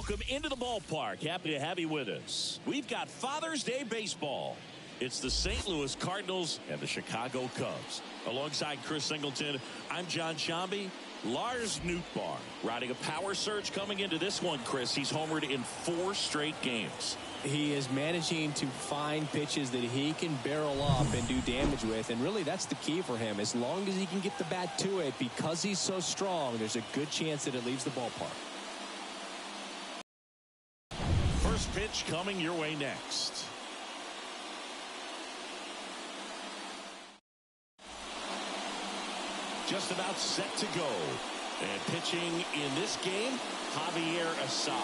welcome into the ballpark. Happy to have you with us. We've got Father's Day baseball. It's the St. Louis Cardinals and the Chicago Cubs. Alongside Chris Singleton, I'm John Shambi. Lars Nootbaar riding a power surge coming into this one, Chris. He's homered in 4 straight games. He is managing to find pitches that he can barrel up and do damage with, and really that's the key for him. As long as he can get the bat to it, because he's so strong, there's a good chance that it leaves the ballpark. First pitch coming your way next. Just about set to go. And pitching in this game, Javier Assad.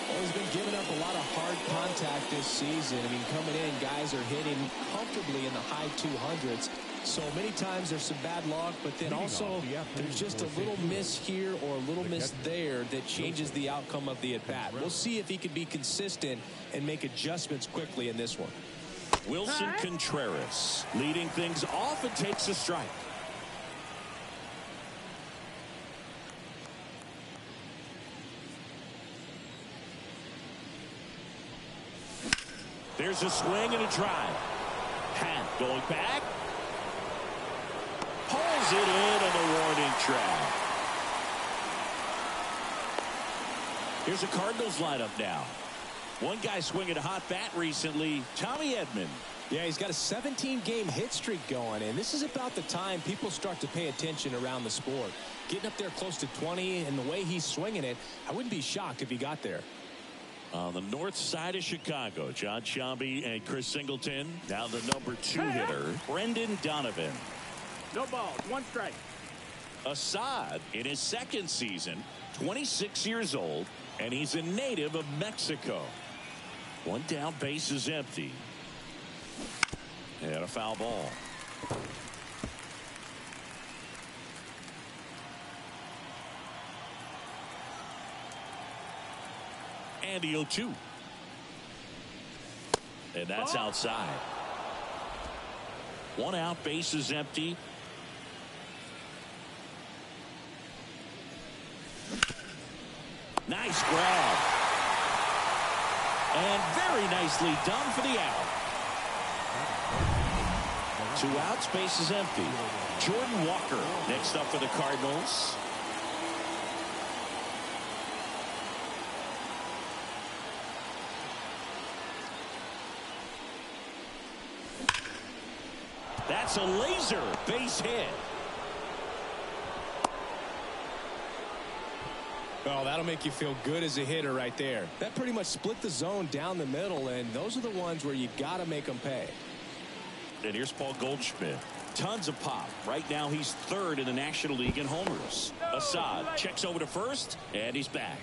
Well, he's been giving up a lot of hard contact this season. I mean, coming in, guys are hitting comfortably in the high 200s. So many times there's some bad luck, but then also there's just a little miss here or a little miss there that changes the outcome of the at-bat. We'll see if he can be consistent and make adjustments quickly in this one. Wilson Contreras leading things off and takes a strike. There's a swing and a drive. Hat going back. Pulls it in on the warning track. Here's a Cardinals lineup now. One guy swinging a hot bat recently, Tommy Edman. Yeah, he's got a 17-game hit streak going, and this is about the time people start to pay attention around the sport. Getting up there close to 20, and the way he's swinging it, I wouldn't be shocked if he got there. On the north side of Chicago, John Shambi and Chris Singleton. Now the number 2 hitter, Brendan Donovan. No balls, 1 strike. Assad in his 2nd season, 26 years old, and he's a native of Mexico. 1 down, base is empty. And a foul ball. And the 0-2. And that's outside. 1 out, base is empty. Nice grab. And very nicely done for the out. 2 outs, base is empty. Jordan Walker next up for the Cardinals. That's a laser base hit. Well, that'll make you feel good as a hitter right there. That pretty much split the zone down the middle, and those are the ones where you got to make them pay. And here's Paul Goldschmidt. Tons of pop. Right now he's 3rd in the National League in homers. Assad checks over to first, and he's back.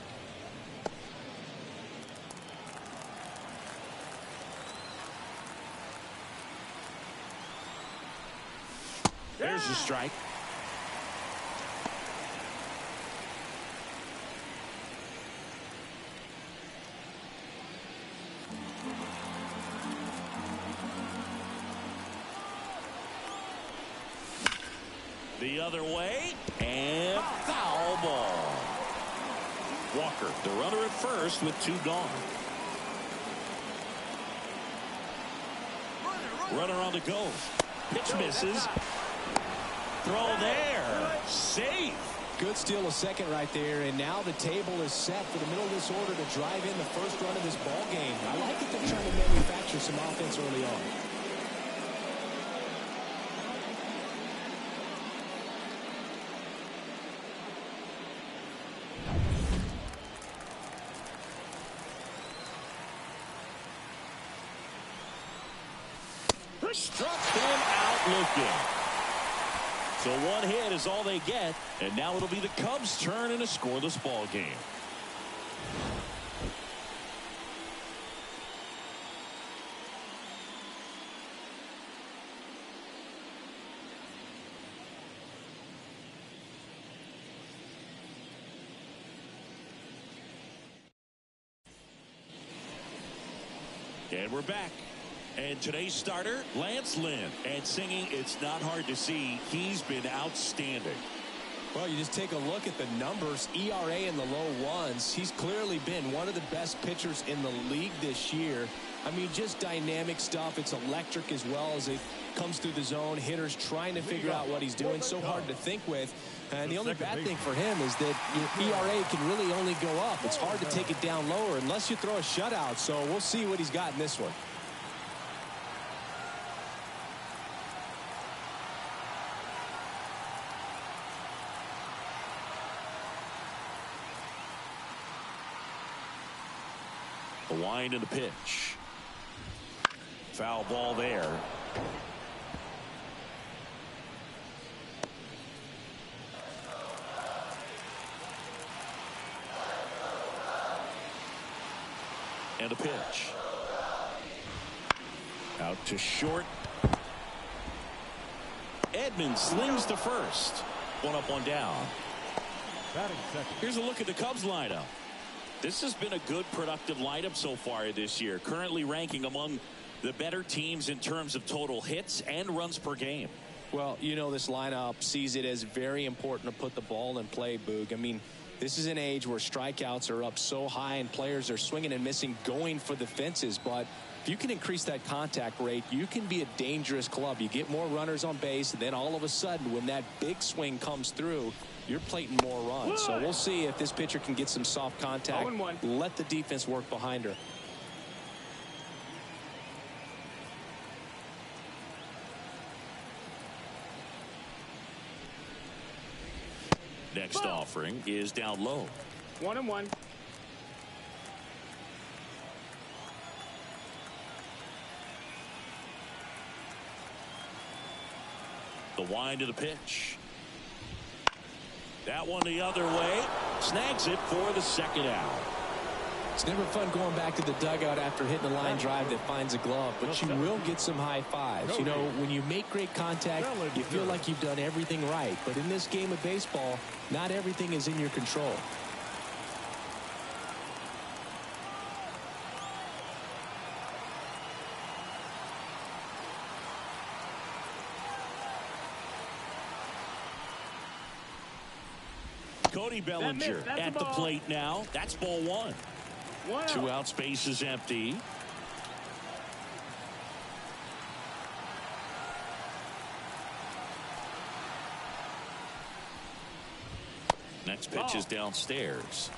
There's the strike. The other way, and foul ball. Walker, the runner at first with 2 gone. Runner on the go. Pitch misses. Throw there. Safe. Good steal of second right there, and now the table is set for the middle of this order to drive in the first run of this ball game. I like that they're trying to manufacture some offense early on. Struck him out looking. So 1 hit is all they get, and now it'll be the Cubs' turn in a scoreless ball game. And we're back. And today's starter, Lance Lynn. And singing It's Not Hard to See, he's been outstanding. Well, you just take a look at the numbers. ERA in the low ones. He's clearly been one of the best pitchers in the league this year. I mean, just dynamic stuff. It's electric as well as it comes through the zone. Hitters trying to figure out what he's doing. So hard to think with. And the only bad thing for him is that your ERA can really only go up. It's hard to take it down lower unless you throw a shutout. So we'll see what he's got in this one. The wind and the pitch. Foul ball there. And a pitch. Out to short. Edmonds slings to first. One up, one down. Here's a look at the Cubs lineup. This has been a good, productive lineup so far this year. Currently ranking among the better teams in terms of total hits and runs per game. Well, you know, this lineup sees it as very important to put the ball in play, Boog. I mean, this is an age where strikeouts are up so high and players are swinging and missing, going for the fences. But if you can increase that contact rate, you can be a dangerous club. You get more runners on base, and then all of a sudden, when that big swing comes through, you're plating more runs. So we'll see if this pitcher can get some soft contact. Let the defense work behind her. Next offering is down low. 1-1. The wind of the pitch. That one the other way. Snags it for the second out. It's never fun going back to the dugout after hitting a line drive that finds a glove, but you will get some high fives. You know, when you make great contact, you feel like you've done everything right. But in this game of baseball, not everything is in your control. Cody Bellinger at the plate now. That's ball one. 2 out, space is empty. Next pitch is downstairs.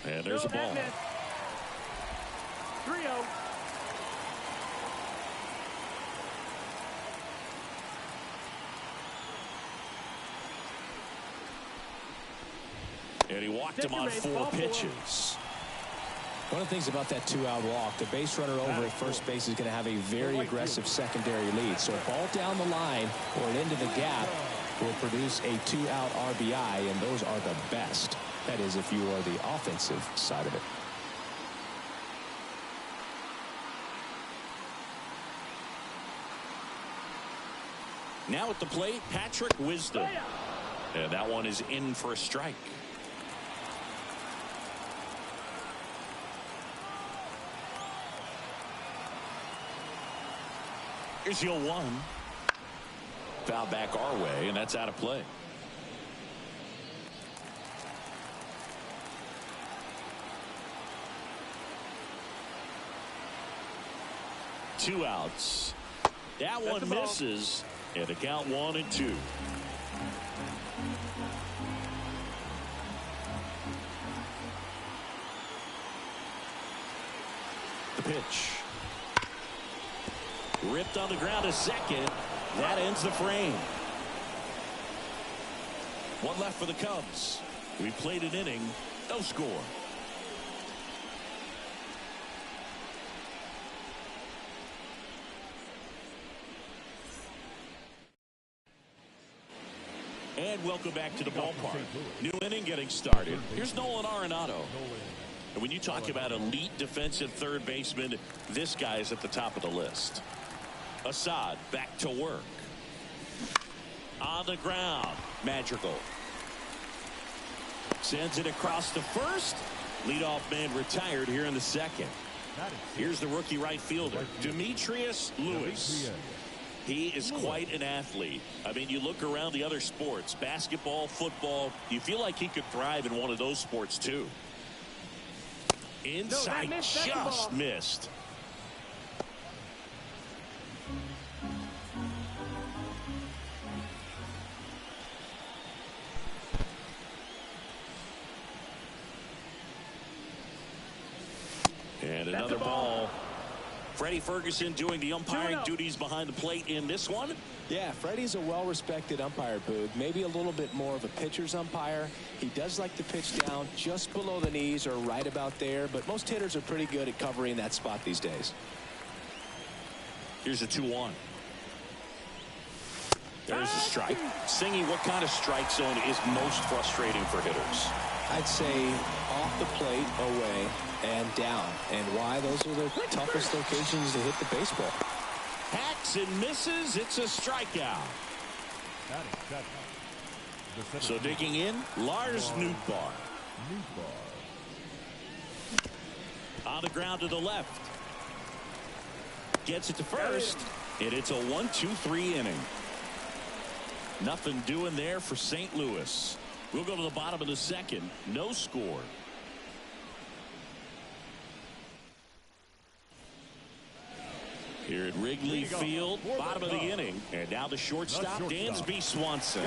And there's a ball. 3-0. And he walked him on 4 pitches. One of the things about that 2-out walk, the base runner over at first base is going to have a very aggressive secondary lead. So a ball down the line or into the gap will produce a 2-out RBI, and those are the best. That is, if you are the offensive side of it. Now at the plate, Patrick Wisdom. And that one is in for a strike. Here's the 0-1. Foul back our way, and that's out of play. Two outs. That one misses, and the count 1-2. The pitch. Ripped on the ground to second. That ends the frame. One left for the Cubs. We played an inning. No score. And welcome back to the ballpark. New inning getting started. Here's Nolan Arenado. And when you talk about elite defensive third baseman, this guy is at the top of the list. Assad back to work. On the ground. Magical. Sends it across to first. Leadoff man retired here in the second. Here's the rookie right fielder, Demetrius Lewis. He is quite an athlete. I mean, you look around the other sports, basketball, football, you feel like he could thrive in one of those sports too. Inside, just missed. And another ball. Freddie Ferguson doing the umpiring duties behind the plate in this one. Yeah, Freddie's a well-respected umpire, Boog. Maybe a little bit more of a pitcher's umpire. He does like to pitch down just below the knees or right about there, but most hitters are pretty good at covering that spot these days. Here's a 2-1. There's a strike. Singy, what kind of strike zone is most frustrating for hitters? I'd say off the plate, away, and down. And why? Those are the toughest locations to hit the baseball. Hacks and misses. It's a strikeout. So digging in, Lars Nootbaar. On the ground to the left. Gets it to first. And it's a 1-2-3 inning. Nothing doing there for St. Louis. We'll go to the bottom of the second. No score. Here at Wrigley Field, bottom of the inning. And now the shortstop, Dansby Swanson.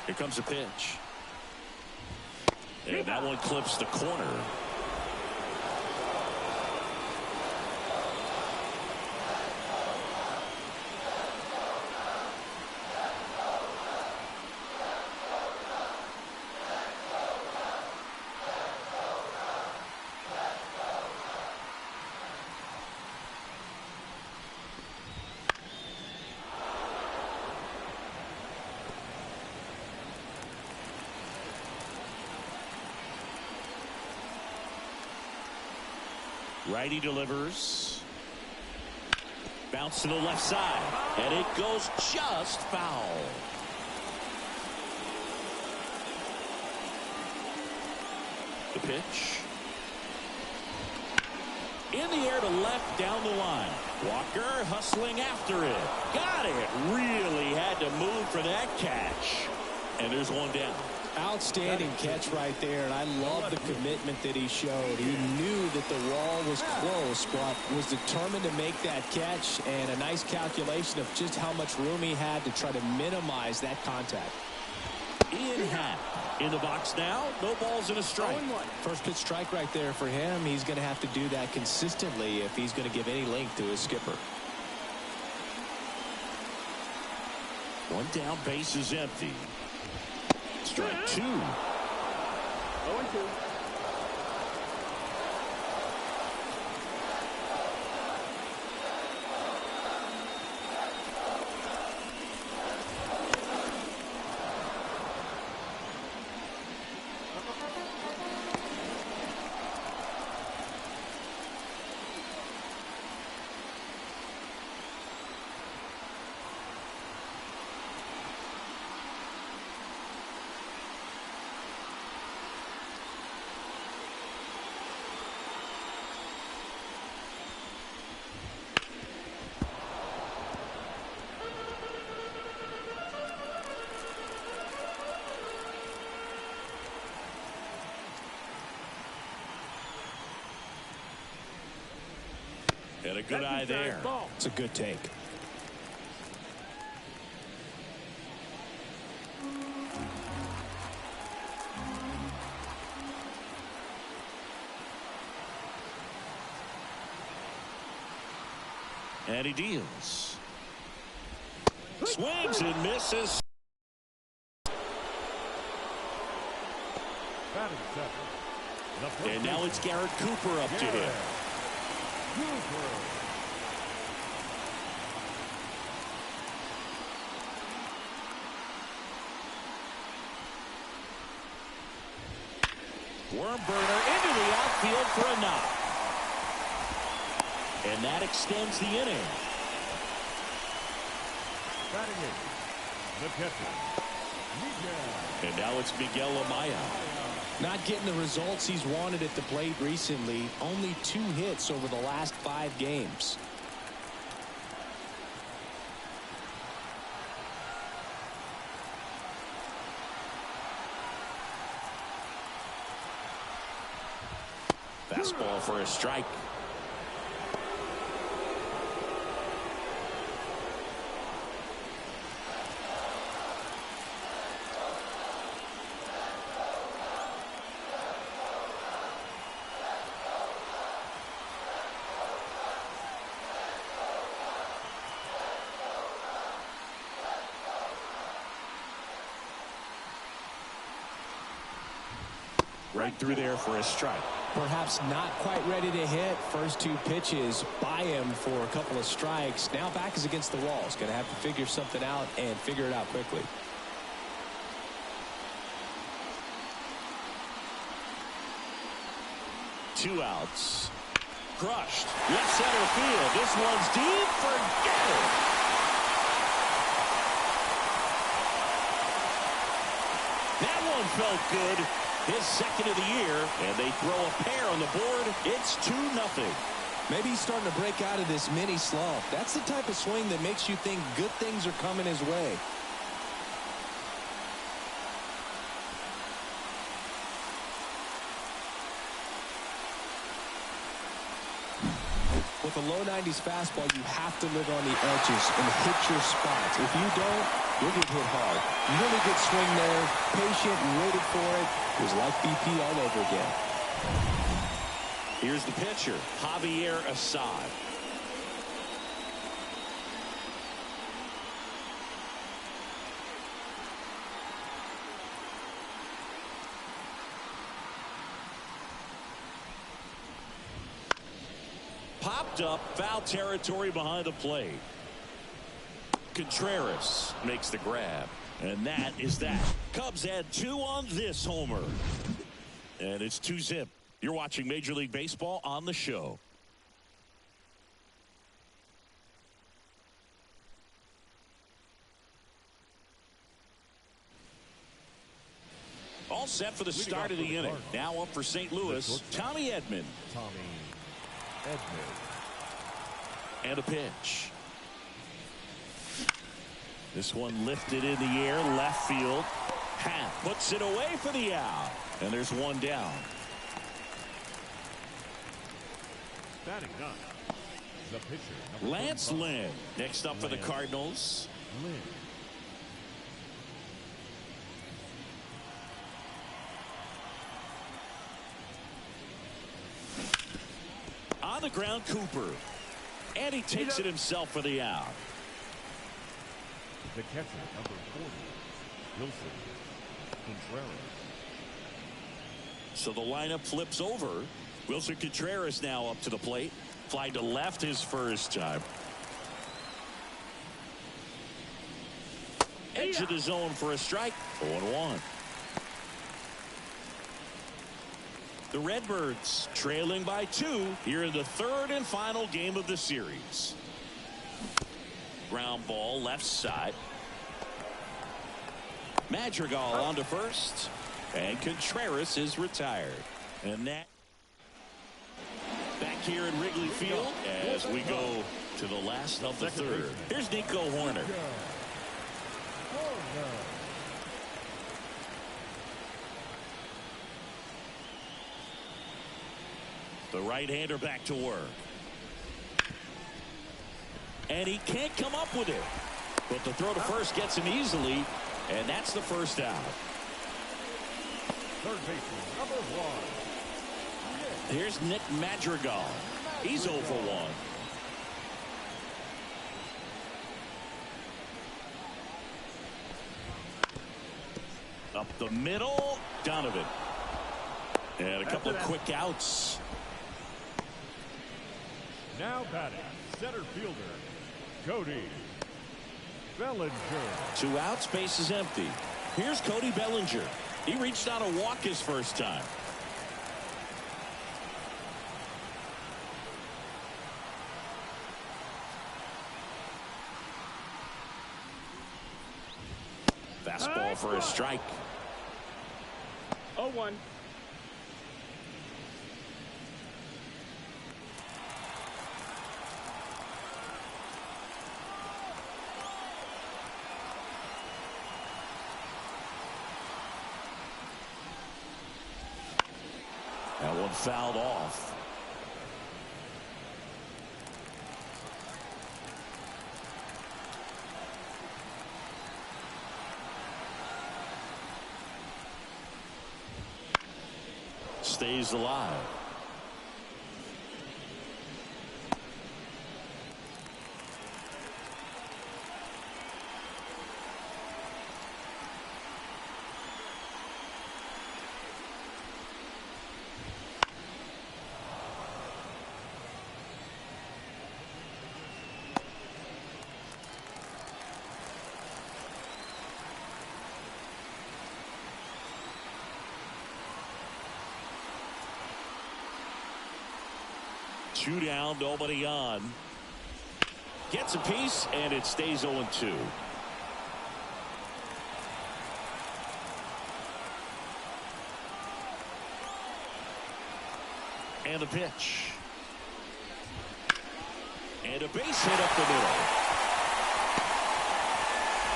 Here comes a pitch. And that one clips the corner. Righty delivers. Bounce to the left side. And it goes just foul. The pitch. In the air to left down the line. Walker hustling after it. Got it. Really had to move for that catch. And there's one down. Outstanding catch right there, and I love the commitment that he showed. He knew that the wall was close, but was determined to make that catch, and a nice calculation of just how much room he had to try to minimize that contact. Ian Happ in the box now. No balls and a strike. First pitch strike right there for him. He's going to have to do that consistently if he's going to give any length to his skipper. One down, base is empty. Strike two. 0-2. And a good eye there. It's a good take. And he deals. Swings and misses. And now it's Garrett Cooper up to him. Worm burner into the outfield for a knock. And that extends the inning. Batting in, the catcher, Miguel. And now it's Miguel Amaya. Not getting the results he's wanted at the plate recently. Only 2 hits over the last 5 games. Fastball for a strike. Right through there for a strike. Perhaps not quite ready to hit. First 2 pitches by him for a couple of strikes. Now back is against the wall. He's going to have to figure something out and figure it out quickly. Two outs. Crushed. Left center field. This one's deep. Forget it. That one felt good. His second of the year, and they throw a pair on the board. It's 2-0. Maybe he's starting to break out of this mini slump. That's the type of swing that makes you think good things are coming his way. With a low 90s fastball, you have to live on the edges and hit your spots. If you don't, you'll get hit hard. Really good swing there. Patient and waited for it. It was like BP all over again. Here's the pitcher, Javier Assad. Popped up, foul territory behind the plate. Contreras makes the grab. And that is that. Cubs had 2 on this homer. And it's 2-0. You're watching Major League Baseball on the show. All set for the start of the inning. Now up for St. Louis, Tommy Edman. And a pitch. This one lifted in the air, left field. Happ puts it away for the out. And there's one down. Batting 9, the pitcher, Lance Lynn next up for the Cardinals. Lynn. On the ground, Cooper. And he takes it himself for the out. The catcher, number 40, Wilson Contreras. So the lineup flips over. Wilson Contreras now up to the plate. Fly to left his first time. Edge of the zone for a strike. 0-1. The Redbirds trailing by 2 here in the 3rd and final game of the series. Ground ball left side. Madrigal on to first. And Contreras is retired. And that back here in Wrigley Field as we go to the last of the 3rd. Here's Nico Horner. The right-hander back to work. And he can't come up with it. But the throw to first gets him easily. And that's the first out. Third baseman, number 1. Here's Nick Madrigal. He's 0 for 1. Up the middle, Donovan. And a couple of quick outs. Now batting, center fielder, Cody Bellinger. 2 outs, base is empty. Here's Cody Bellinger. He reached out a walk his first time. Fastball for a strike. 0-1. That one fouled off. Stays alive. Two down, nobody on. Gets a piece, and it stays 0-2. And a pitch. And a base hit up the middle.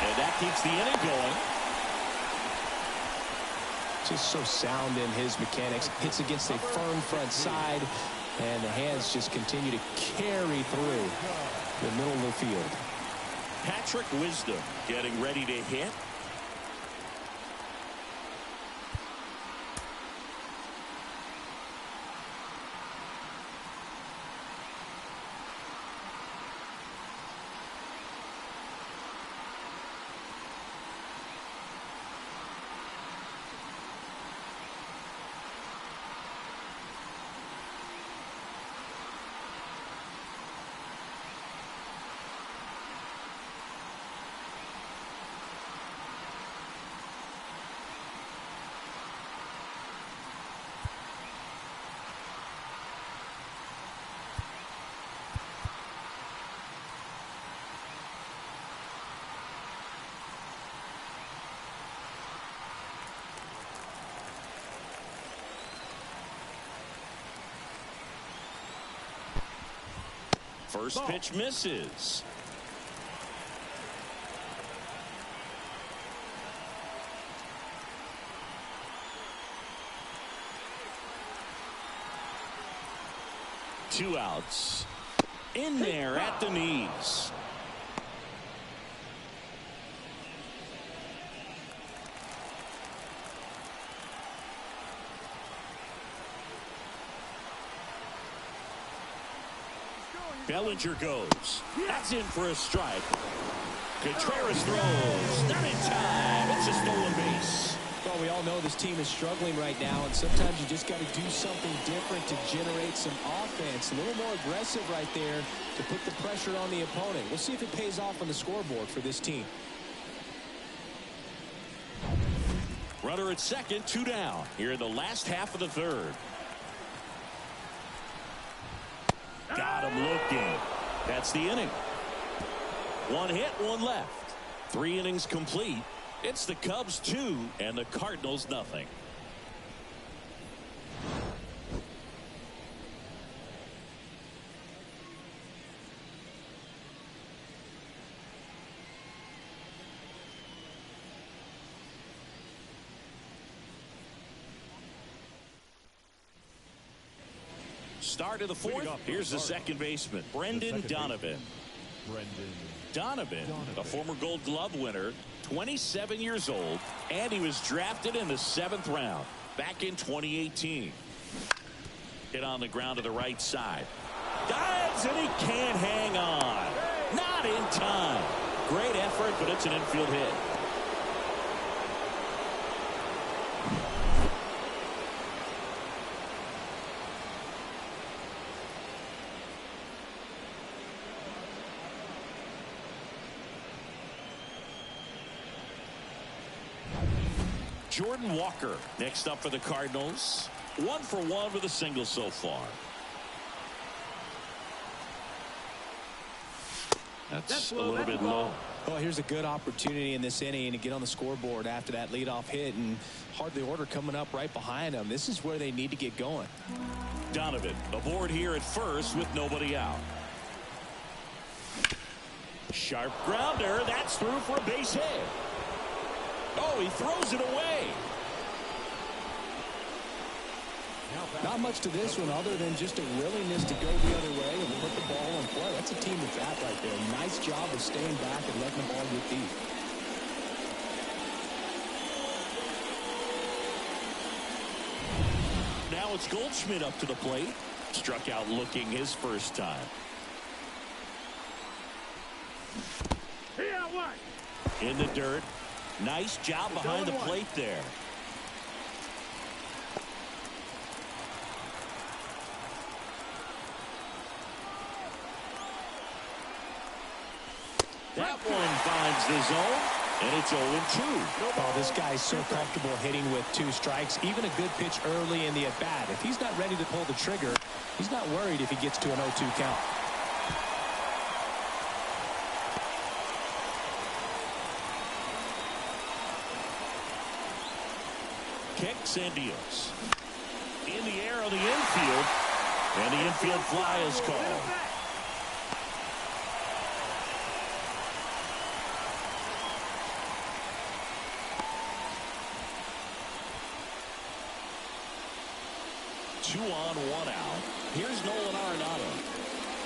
And that keeps the inning going. Just so sound in his mechanics. Hits against a firm front side. And the hands just continue to carry through the middle of the field. Patrick Wisdom getting ready to hit. First pitch misses. Two outs. In there at the knees. Bellinger goes. That's in for a strike. Contreras throws. Not in time. It's a stolen base. Well, we all know this team is struggling right now, and sometimes you just got to do something different to generate some offense. A little more aggressive right there to put the pressure on the opponent. We'll see if it pays off on the scoreboard for this team. Runner at second, 2 down. Here in the last half of the third. Got him looking. That's the inning. 1 hit, 1 left. 3 innings complete. It's the Cubs 2 and the Cardinals nothing. Start of the fourth. Here's the second baseman, Brendan Donovan. Donovan, a former Gold Glove winner, 27 years old, and he was drafted in the 7th round back in 2018. Hit on the ground to the right side. Dives, and he can't hang on. Not in time. Great effort, but it's an infield hit. Jordan Walker next up for the Cardinals. 1 for 1 with a single so far. That's a little bit low. Well, here's a good opportunity in this inning to get on the scoreboard after that leadoff hit, and hardly order coming up right behind them. This is where they need to get going. Donovan aboard here at first with nobody out. Sharp grounder. That's through for a base hit. Oh, he throws it away. Not much to this one other than just a willingness to go the other way and put the ball in play. That's a team that's at right there. Nice job of staying back and letting the ball get deep. Now it's Goldschmidt up to the plate. Struck out looking his first time. In the dirt. Nice job behind the plate there. That one finds the zone, and it's 0-2. Oh, this guy's so comfortable hitting with 2 strikes. Even a good pitch early in the at-bat. If he's not ready to pull the trigger, he's not worried if he gets to an 0-2 count. Kicks and deals. In the air on the infield, and the infield fly is called. Two on, 1 out. Here's Nolan Arenado.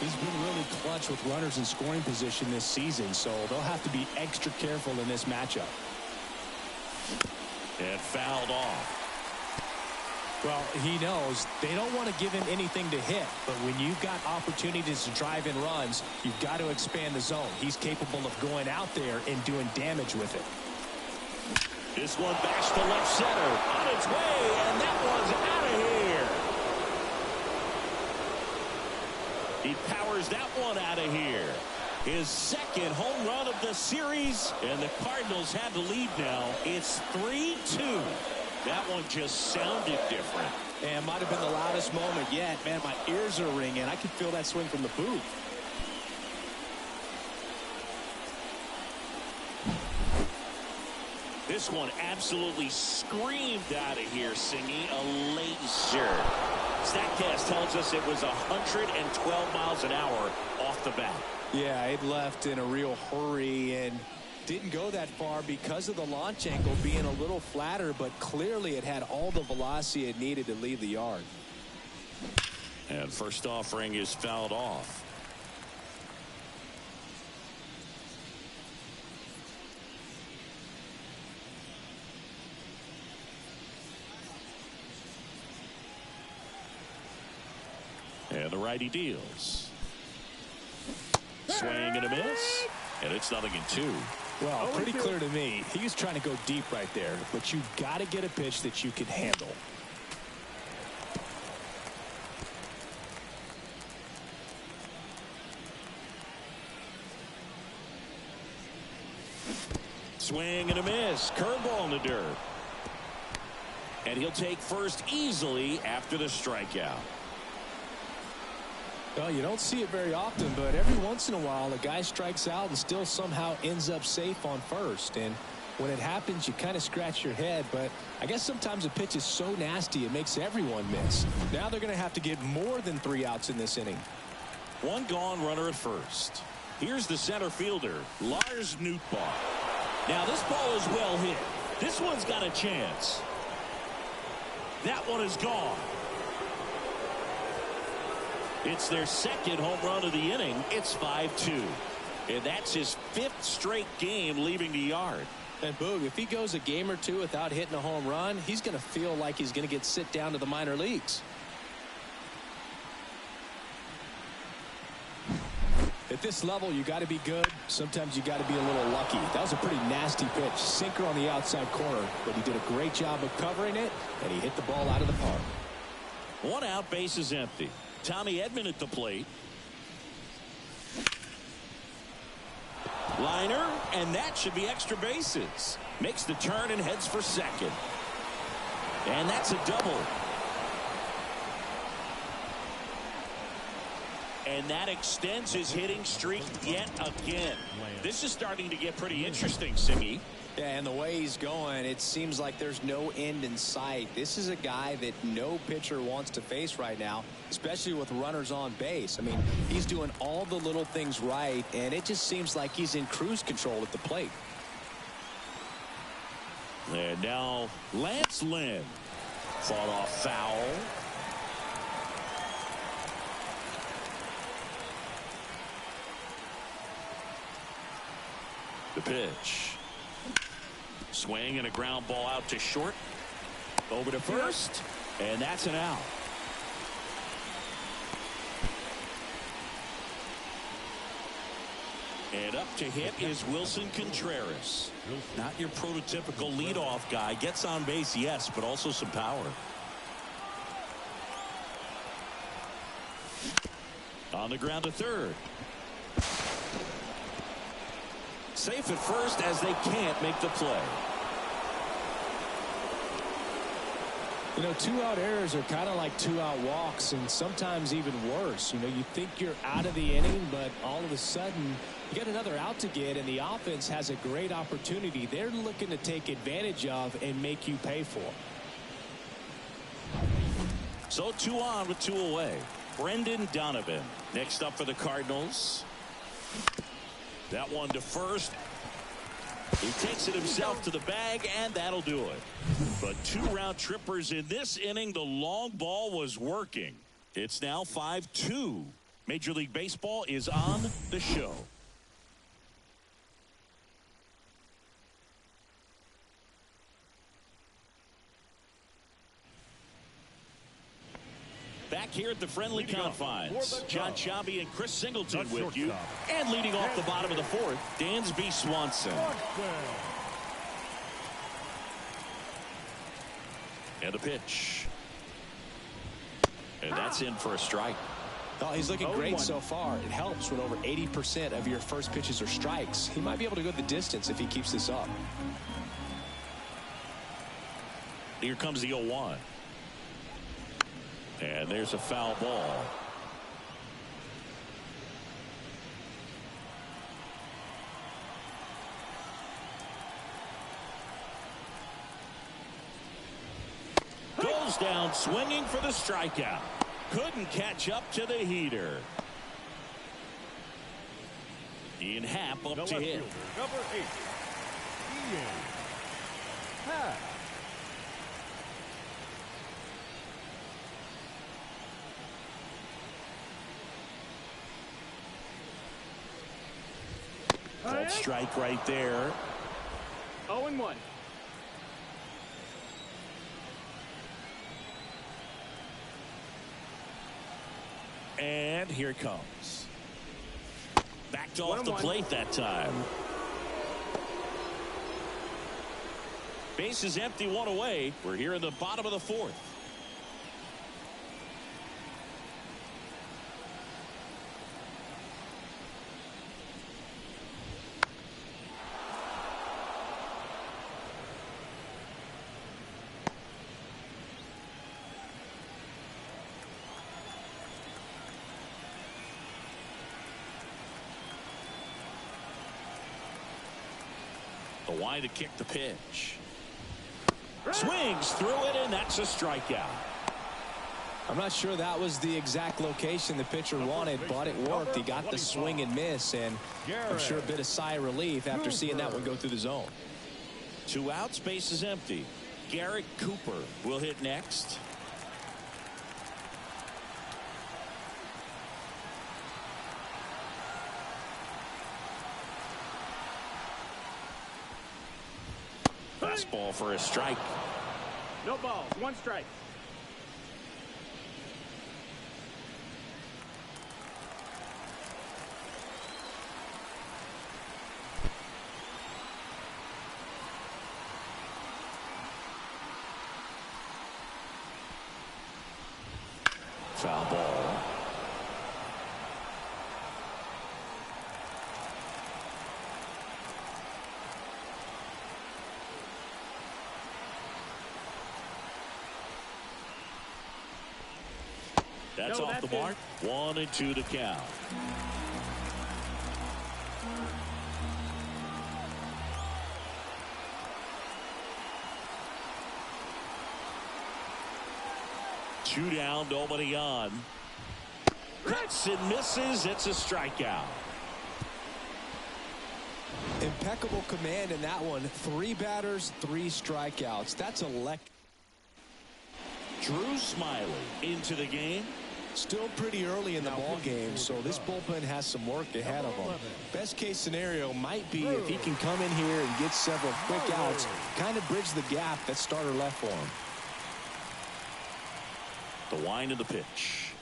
He's been really clutch with runners in scoring position this season, so they'll have to be extra careful in this matchup. And fouled off. Well, he knows they don't want to give him anything to hit, but when you've got opportunities to drive in runs, you've got to expand the zone. He's capable of going out there and doing damage with it. This one backs to left center. On its way, and that one's out of here. He powers that one out of here. His second home run of the series, and the Cardinals have the lead now. It's 3-2. That one just sounded different. And might have been the loudest moment yet. Man, my ears are ringing. I can feel that swing from the booth. This one absolutely screamed out of here, singing a laser. StatCast tells us it was 112 miles an hour off the bat. Yeah, it left in a real hurry and didn't go that far because of the launch angle being a little flatter, but clearly it had all the velocity it needed to leave the yard. And first offering is fouled off. And the righty deals. Swing and a miss. And it's 0-2. Well, pretty clear to me. He was trying to go deep right there, but you've got to get a pitch that you can handle. Swing and a miss. Curveball in the dirt. And he'll take first easily after the strikeout. Well, you don't see it very often, but every once in a while a guy strikes out and still somehow ends up safe on first. And when it happens, you kind of scratch your head, but I guess sometimes a pitch is so nasty it makes everyone miss. Now they're going to have to get more than 3 outs in this inning. One gone, runner at first. Here's the center fielder, Lars Nootbaar. Now this ball is well hit. This one's got a chance. That one is gone. It's their second home run of the inning. It's 5-2. And that's his 5th straight game leaving the yard. And Boog, if he goes a game or 2 without hitting a home run, he's going to feel like he's going to get sent down to the minor leagues. At this level, you got to be good. Sometimes you got to be a little lucky. That was a pretty nasty pitch. Sinker on the outside corner, but he did a great job of covering it, and he hit the ball out of the park. 1 out, base is empty. Tommy Edman at the plate. Liner, and that should be extra bases. Makes the turn and heads for second. And that's a double. And that extends his hitting streak yet again. This is starting to get pretty interesting, Siggy. Yeah, and the way he's going, it seems like there's no end in sight. This is a guy that no pitcher wants to face right now, especially with runners on base. I mean, he's doing all the little things right, and it just seems like he's in cruise control at the plate. And now Lance Lynn fought off foul. The pitch. Swing and a ground ball out to short. Over to first. And that's an out. And up to hit is Wilson Contreras. Not your prototypical leadoff guy. Gets on base, yes, but also some power. On the ground to third. Safe at first as they can't make the play. You know, 2-out errors are kind of like 2-out walks, and sometimes even worse. You know, you think you're out of the inning, but all of a sudden you get another out to get, and the offense has a great opportunity they're looking to take advantage of and make you pay for. So 2 on with 2 away. Brendan Donovan next up for the Cardinals. That one to first. He takes it himself to the bag, and that'll do it. But 2 round trippers in this inning. The long ball was working. It's now 5-2. Major League Baseball is on the show. Back here at the friendly confines, John Sciambi and Chris Singleton with you. And leading off the bottom of the 4th, Dansby Swanson. And the pitch. And that's in for a strike. Oh, he's looking great so far. It helps when over 80% of your first pitches are strikes. He might be able to go the distance if he keeps this up. Here comes the 0-1. And there's a foul ball. Goes down swinging for the strikeout. Couldn't catch up to the heater. Ian Happ up to hit. Number 8, Ian Happ. Called strike right there. 0-1. And here it comes. Backed off the plate that time. Base is empty, 1 away. We're here in the bottom of the 4th. The wide to kick the pitch. Swings through it, and that's a strikeout. I'm not sure that was the exact location the pitcher wanted, but it worked. He got the swing and miss, and I'm sure a bit of sigh of relief after seeing that one go through the zone. 2 outs, base is empty. Garrett Cooper will hit next. Fastball for a strike. No balls, 1 strike. Foul ball. That's off the mark. 1-2 to count. Two down, nobody on. Cuts and misses. It's a strikeout. Impeccable command in that one. 3 batters, 3 strikeouts. That's electric. Drew Smiley into the game. Still pretty early in the ball game, so this bullpen has some work ahead of them. Best case scenario might be if he can come in here and get several quick outs, kind of bridge the gap that starter left for him. The wind of the pitch.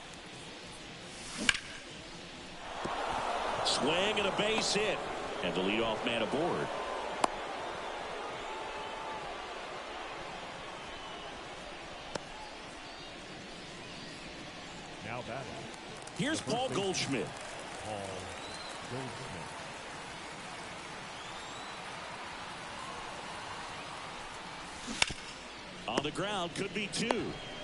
Swing and a base hit. And the leadoff man aboard. Now batting. Here's Paul Goldschmidt. Paul Goldschmidt. On the ground, could be 2.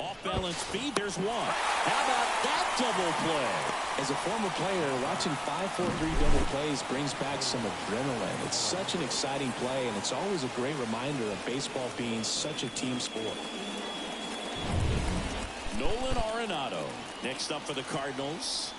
Off balance speed, there's 1. How about that double play? As a former player, watching 5-4-3 double plays brings back some adrenaline. It's such an exciting play, and it's always a great reminder of baseball being such a team sport. Nolan Arenado next up for the Cardinals.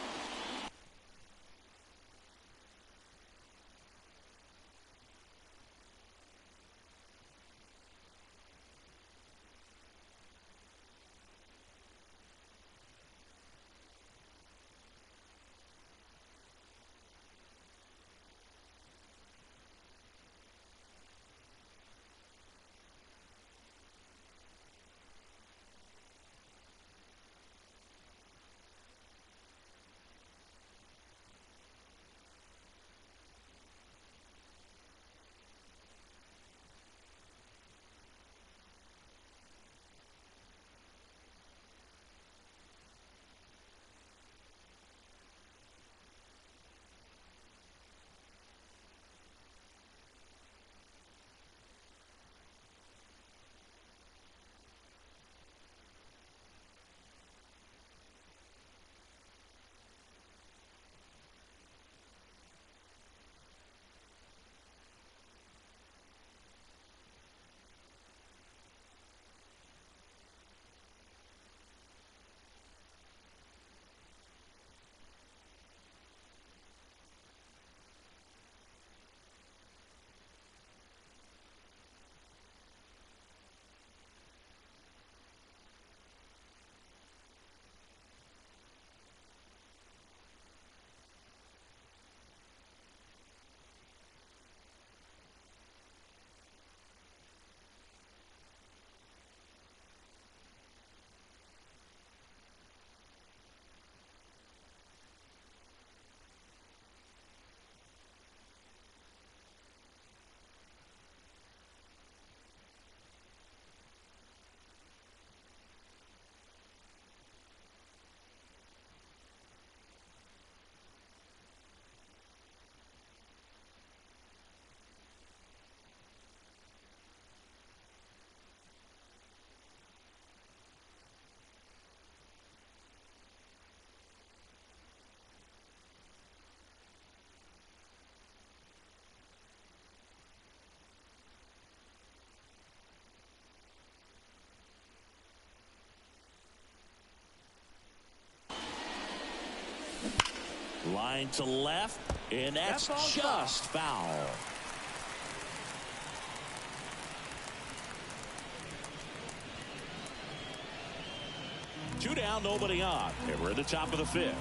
Line to left, and that's just foul. Two down, nobody on. And we're at the top of the 5th.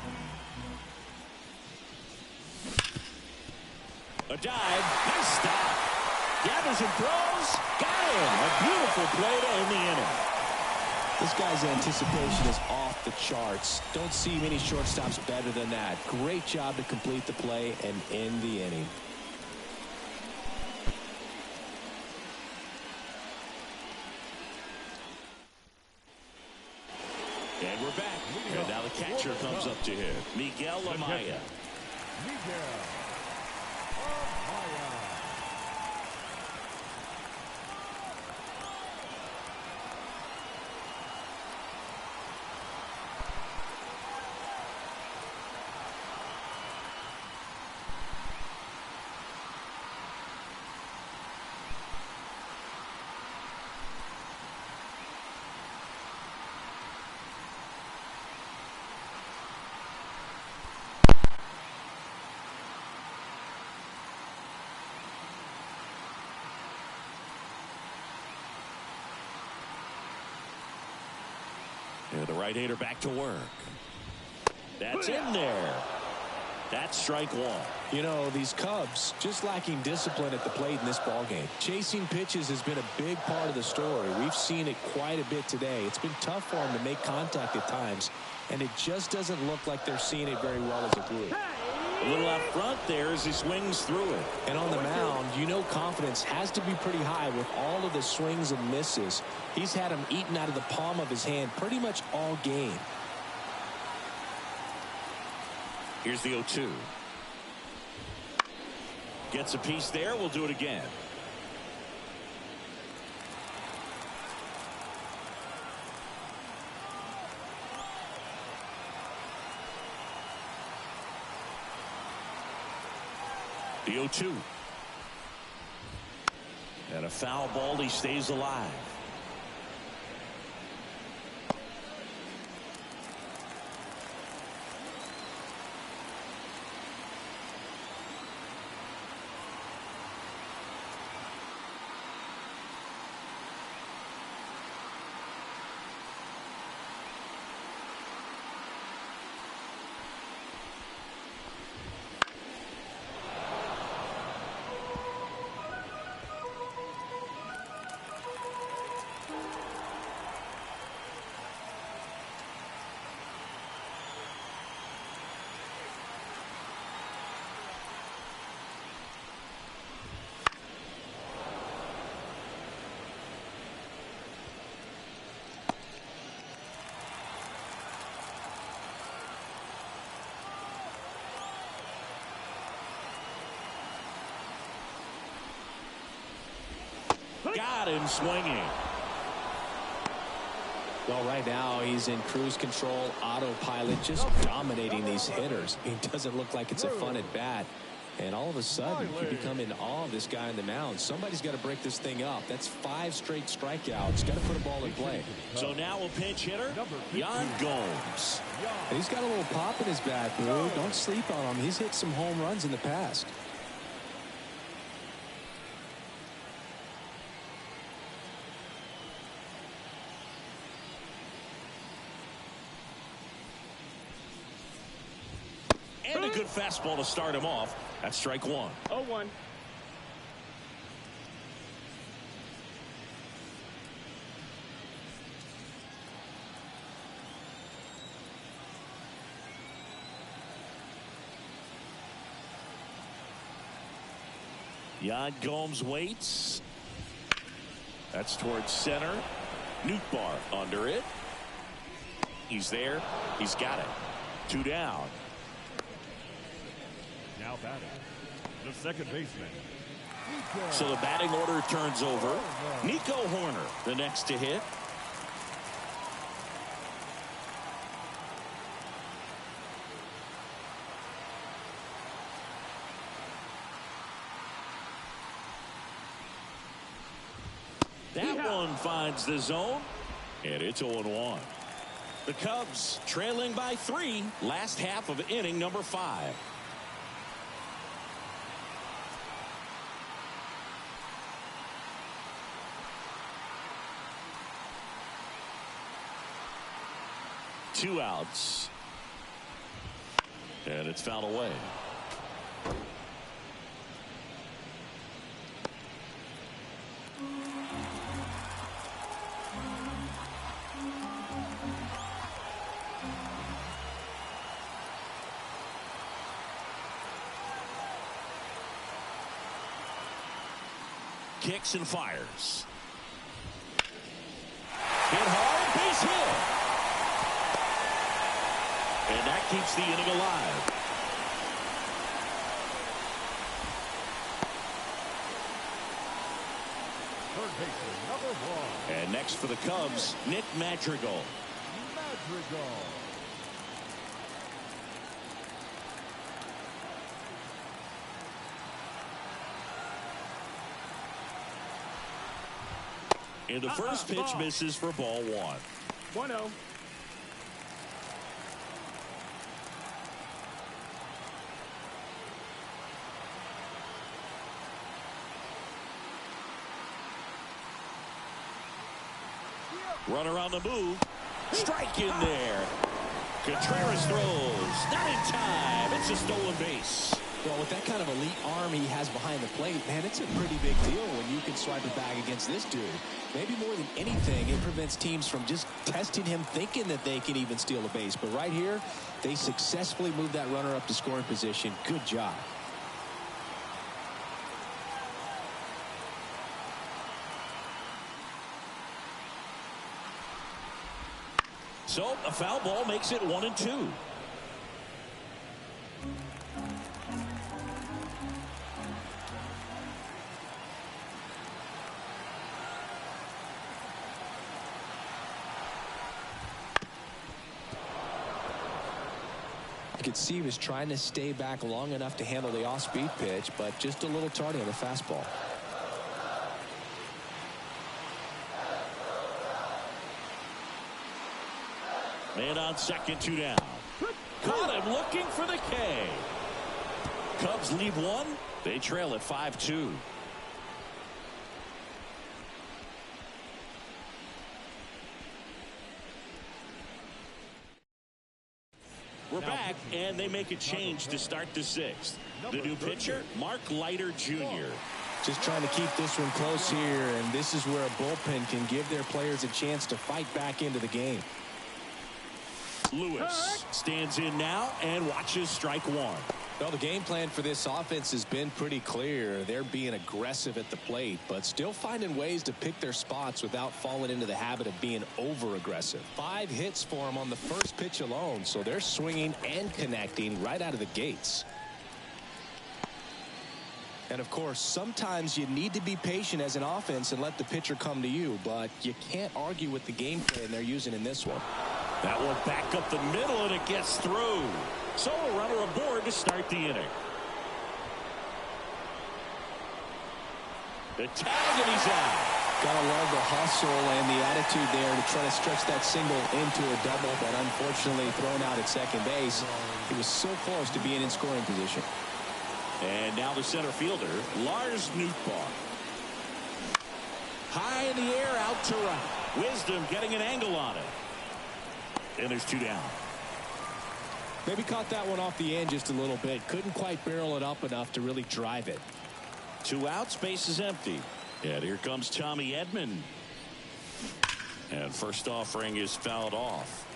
A dive, nice stop. Gathers and throws, got him. A beautiful play to end the inning. This guy's anticipation is off the charts. Don't see many shortstops better than that. Great job to complete the play and end the inning. And we're back. And now the catcher comes up to him. Miguel Amaya. right-hander back to work. That's in there. That's strike one. You know, these Cubs just lacking discipline at the plate in this ballgame. Chasing pitches has been a big part of the story. We've seen it quite a bit today. It's been tough for them to make contact at times, and it just doesn't look like they're seeing it very well as a group. A little out front there as he swings through it. And on the mound, you know confidence has to be pretty high with all of the swings and misses. He's had them eaten out of the palm of his hand pretty much all game. Here's the 0-2. Gets a piece there. We'll do it again. The 0-2. And a foul ball. He stays alive. Got him swinging. Well, right now he's in cruise control, autopilot, just dominating these hitters. It doesn't look like it's a fun at bat. And all of a sudden, you become in awe of this guy on the mound. Somebody's got to break this thing up. That's 5 straight strikeouts. Got to put a ball in play. So now a pinch hitter, Yan Gomes. And he's got a little pop in his bat, Blue. Don't sleep on him. He's hit some home runs in the past. And a good fastball to start him off. That's strike one. 0-1. Yan Gomes waits. That's towards center. Nootbaar under it. He's there. He's got it. 2 down. Now batting, the second baseman. So the batting order turns over. Nico Horner, the next to hit. That one finds the zone, and it's 0-1. The Cubs trailing by 3, last half of inning number 5. Two outs. And it's fouled away. Kicks and fires. Hit hard, base hit. And that keeps the inning alive. Third baseman, number 1. And next for the Cubs, Nick Madrigal. Madrigal. And the first pitch misses for ball 1. 1-0. Runner on the move. Strike in there. Contreras throws. Not in time. It's a stolen base. Well, with that kind of elite arm he has behind the plate, man, it's a pretty big deal when you can swipe it back against this dude. Maybe more than anything, it prevents teams from just testing him, thinking that they can even steal a base. But right here, they successfully moved that runner up to scoring position. Good job. So a foul ball makes it 1-2. You could see he was trying to stay back long enough to handle the off-speed pitch, but just a little tardy on the fastball. Man on second, 2 down. Caught him looking for the K. Cubs lead 1. They trail at 5-2. We're back, and they make a change to start the 6th. The new pitcher, Mark Leiter Jr. Just trying to keep this one close here, and this is where a bullpen can give their players a chance to fight back into the game. Lewis stands in now and watches strike 1. Well, the game plan for this offense has been pretty clear. They're being aggressive at the plate, but still finding ways to pick their spots without falling into the habit of being over-aggressive. 5 hits for them on the first pitch alone, so they're swinging and connecting right out of the gates. And, of course, sometimes you need to be patient as an offense and let the pitcher come to you, but you can't argue with the game plan they're using in this one. That one back up the middle, and it gets through. So a runner aboard to start the inning. The tag, and he's out. Gotta love the hustle and the attitude there to try to stretch that single into a double, but unfortunately thrown out at second base. He was so close to being in scoring position. And now the center fielder, Lars Nootbaar. High in the air, out to right. Wisdom getting an angle on it. And there's 2 down. Maybe caught that one off the end just a little bit. Couldn't quite barrel it up enough to really drive it. 2 outs, base is empty. And here comes Tommy Edman. And first offering is fouled off.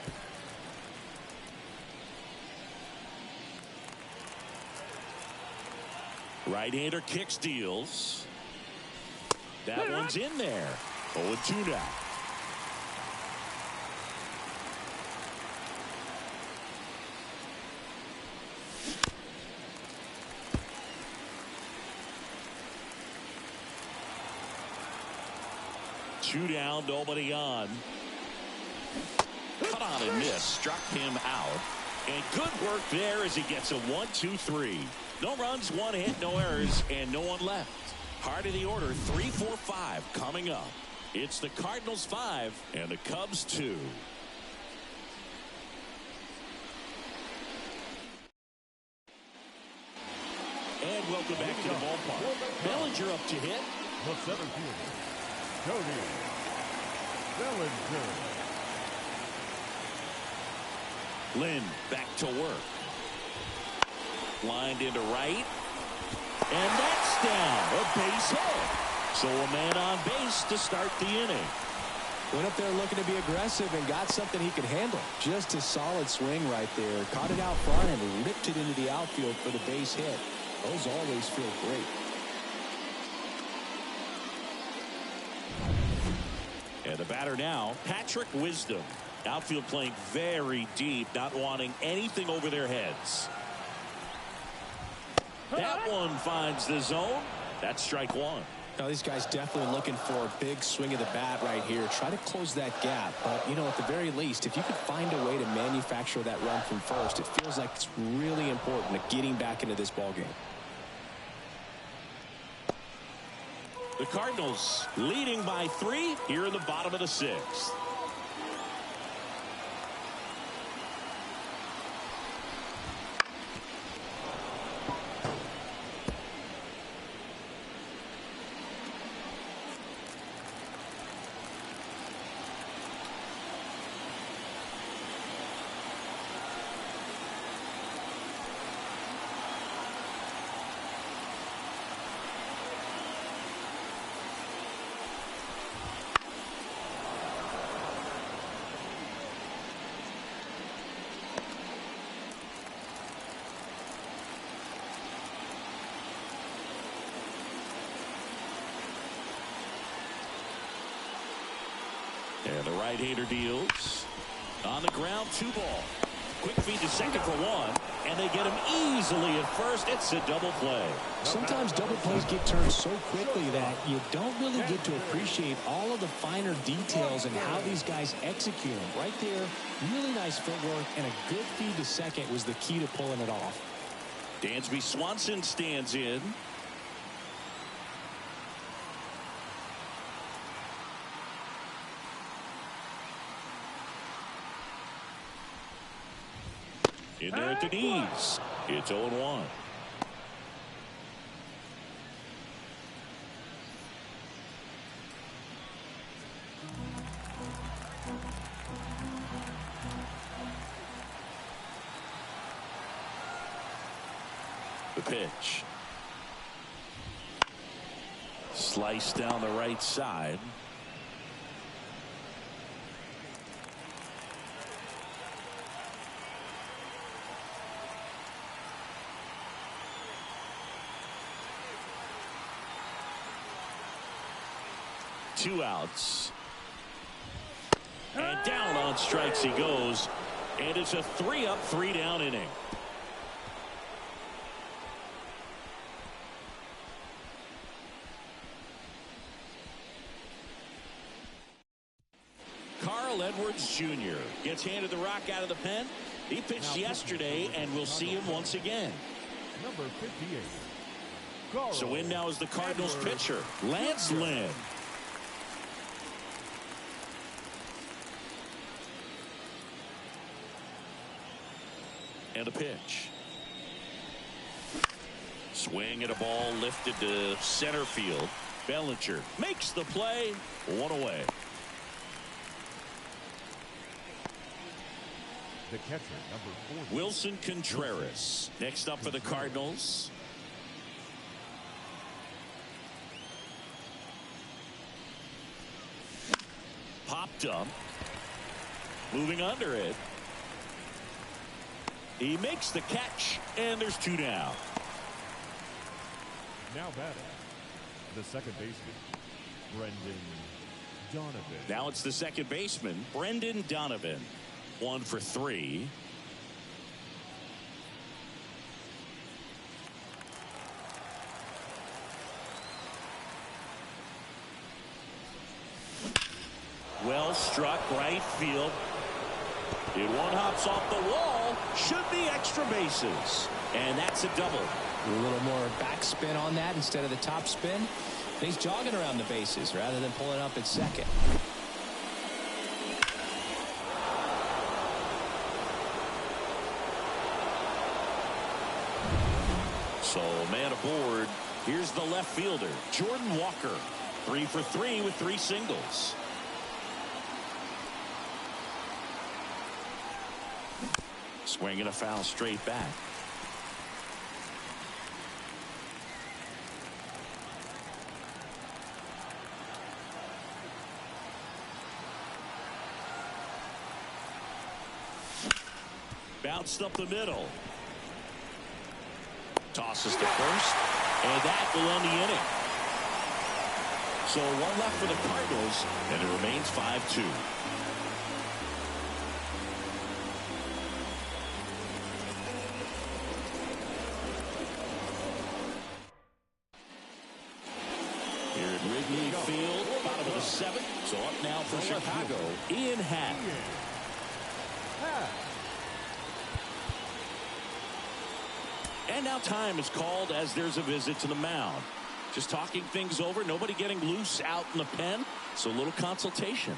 Right-hander kicks, deals. That one's in there. 0-2 now. Two down, nobody on. Cut on and miss, struck him out. And good work there as he gets a 1-2-3. No runs, 1 hit, no errors, and no one left. Heart of the order, 3-4-5 coming up. It's the Cardinals 5 and the Cubs 2. And welcome back to the ballpark. Bellinger up to hit. The center fielder, Cody Bellinger. Lynn back to work. Lined into right. And that's down. A base hit. So a man on base to start the inning. Went up there looking to be aggressive and got something he could handle. Just a solid swing right there. Caught it out front and ripped it into the outfield for the base hit. Those always feel great. And the batter now, Patrick Wisdom. Outfield playing very deep, not wanting anything over their heads. That one finds the zone. That's strike 1. Now, these guys definitely looking for a big swing of the bat right here. Try to close that gap. But, you know, at the very least, if you could find a way to manufacture that run from first, it feels like it's really important to getting back into this ballgame. The Cardinals leading by 3 here in the bottom of the 6th. And the right-hander deals. On the ground, 2 ball. Quick feed to second for 1. And they get him easily at first. It's a double play. Sometimes double plays get turned so quickly that you don't really get to appreciate all of the finer details and how these guys execute them. Right there, really nice footwork, and a good feed to second was the key to pulling it off. Dansby Swanson stands in. In there at the knees. It's 0-1. The pitch. Sliced down the right side. Two outs. And down on strikes he goes. And it's a 3-up, 3-down inning. Carl Edwards Jr. gets handed the rock out of the pen. He pitched yesterday, and we'll see him once again. Number 58. So in now is the Cardinals pitcher, Lance Lynn. And a pitch. Swing at a ball lifted to center field. Bellinger makes the play. 1 away. The catcher, number 40. Wilson Contreras next up for the Cardinals. Popped up. Moving under it. He makes the catch, and there's 2 down. Now batting, the second baseman, Brendan Donovan. Now it's the second baseman, Brendan Donovan. 1 for 3. Well struck right field. It one hops off the wall. Should be extra bases. And that's a double. A little more backspin on that instead of the top spin. He's jogging around the bases rather than pulling up at second. So man aboard. Here's the left fielder, Jordan Walker. 3 for 3 with 3 singles. Swinging a foul straight back. Bounced up the middle. Tosses to first, and that will end the inning. So 1 left for the Cardinals, and it remains 5-2. Here at Wrigley Field, bottom of the 7th. So up now for Chicago, Ian Happ. And now time is called as there's a visit to the mound. Just talking things over. Nobody getting loose out in the pen. So a little consultation.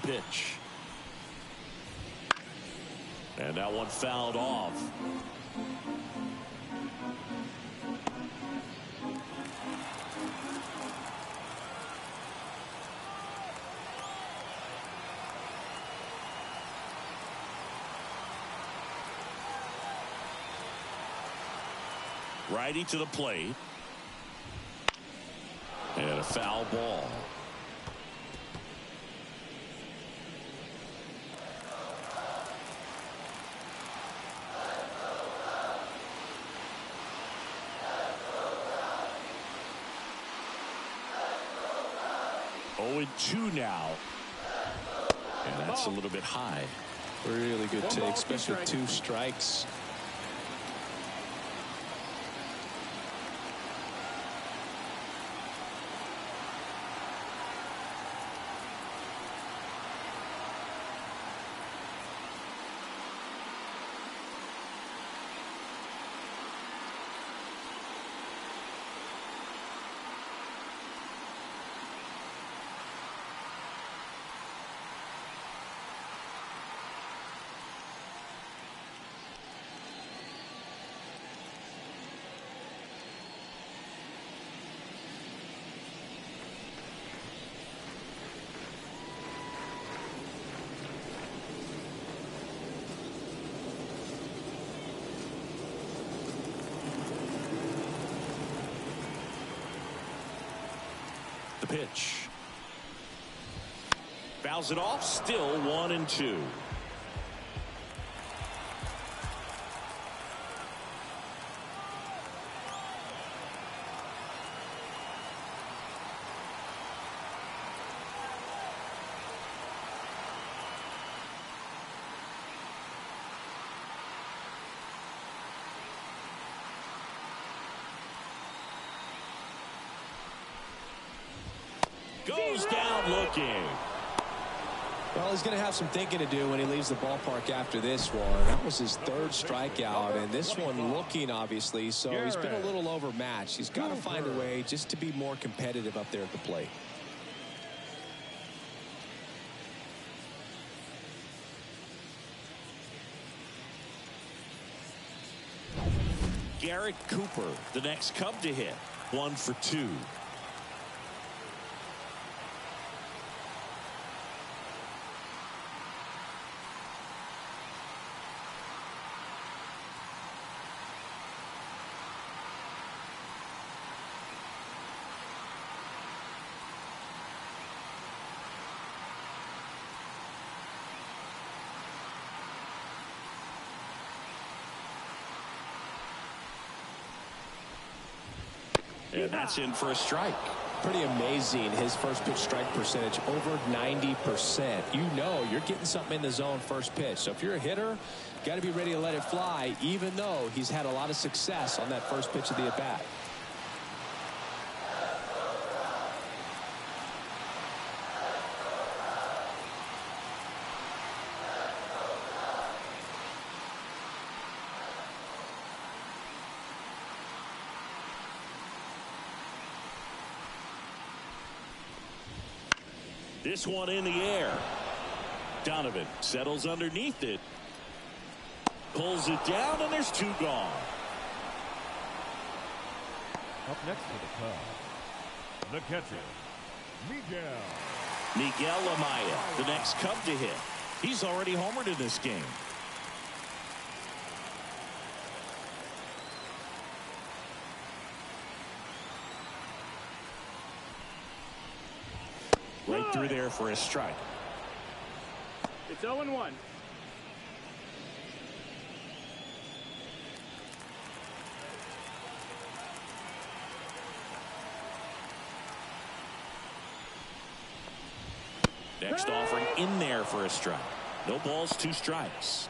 The pitch. And that one fouled off. Righty to the plate. And a foul ball. Oh, 2 now. And that's a little bit high. Really good take, especially 2 strikes. The pitch. Fouls it off. Still 1-2. Goes down looking. Well, he's going to have some thinking to do when he leaves the ballpark after this one. That was his 3rd strikeout, and this one looking, obviously, so he's been a little overmatched. He's got to find a way just to be more competitive up there at the plate. Garrett Cooper, the next Cub to hit. 1 for 2. And that's in for a strike. Pretty amazing, his first pitch strike percentage over 90%. You know you're getting something in the zone first pitch. So if you're a hitter, got to be ready to let it fly, even though he's had a lot of success on that first pitch of the at-bat. This one in the air. Donovan settles underneath it. Pulls it down, and there's 2 gone. Up next for the Cubs, the catcher, Miguel Amaya, the next Cub to hit. He's already homered in this game. Right through there for a strike. It's 0-1. Next offering in there for a strike. No balls, 2 strikes.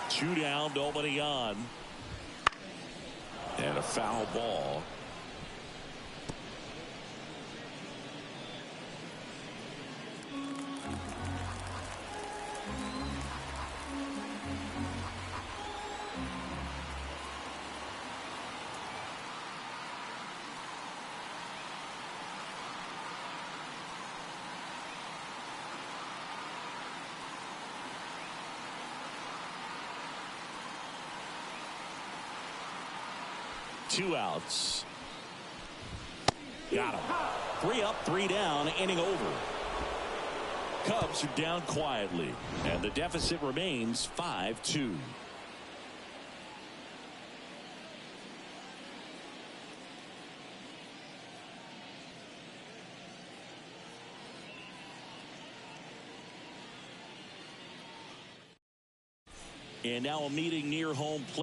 Two down, nobody on. And a foul ball. 2 outs. Got him. 3 up, 3 down, inning over. Cubs are down quietly, and the deficit remains 5-2. And now a meeting near home plate.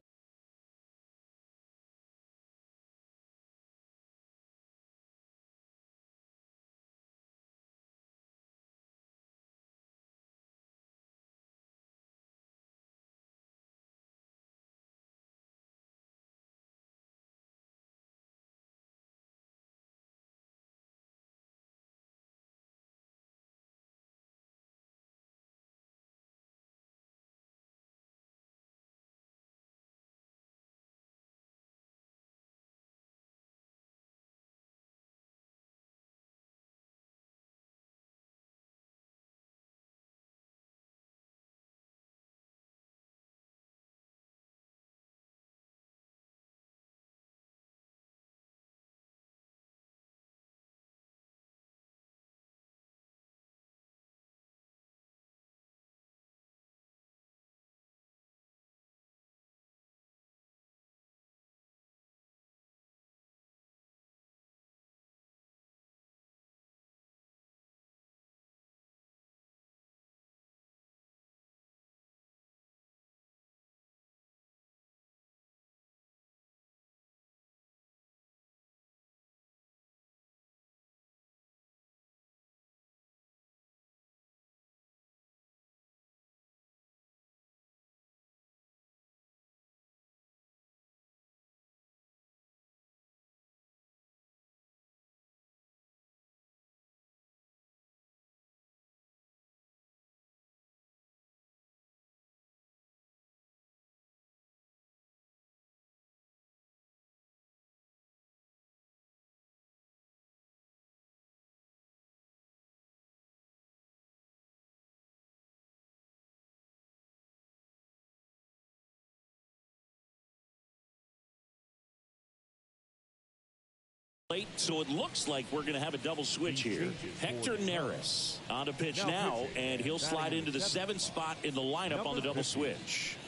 So it looks like we're going to have a double switch here. Hector Neris on to pitch now, and he'll slide into the 7th spot in the lineup on the double switch.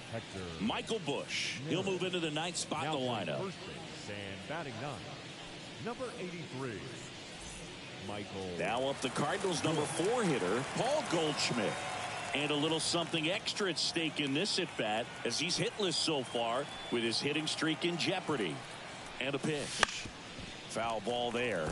Michael Bush, he'll move into the 9th spot in the lineup. And batting 9, number 83, Michael. Now up the Cardinals' number 4 hitter, Paul Goldschmidt. And a little something extra at stake in this at-bat, as he's hitless so far with his hitting streak in jeopardy. And a pitch. Foul ball there.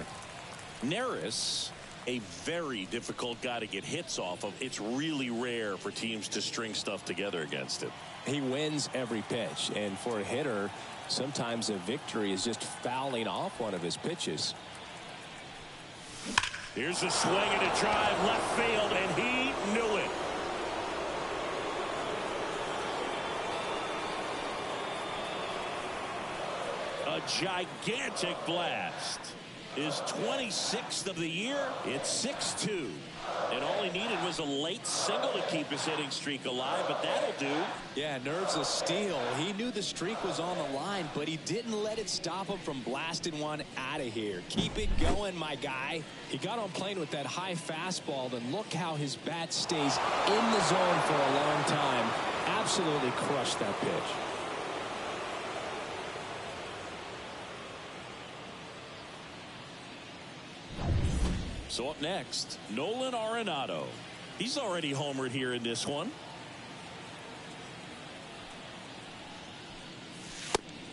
Neris, a very difficult guy to get hits off of. It's really rare for teams to string stuff together against it. He wins every pitch, and for a hitter, sometimes a victory is just fouling off one of his pitches. Here's a swing and a drive left field, and he knew it. A gigantic blast. His 26th of the year. It's 6-2. And all he needed was a late single to keep his hitting streak alive, but that'll do. Yeah, nerves of steel. He knew the streak was on the line, but he didn't let it stop him from blasting one out of here. Keep it going, my guy. He got on plane with that high fastball, and look how his bat stays in the zone for a long time. Absolutely crushed that pitch. So up next, Nolan Arenado. He's already homered here in this one.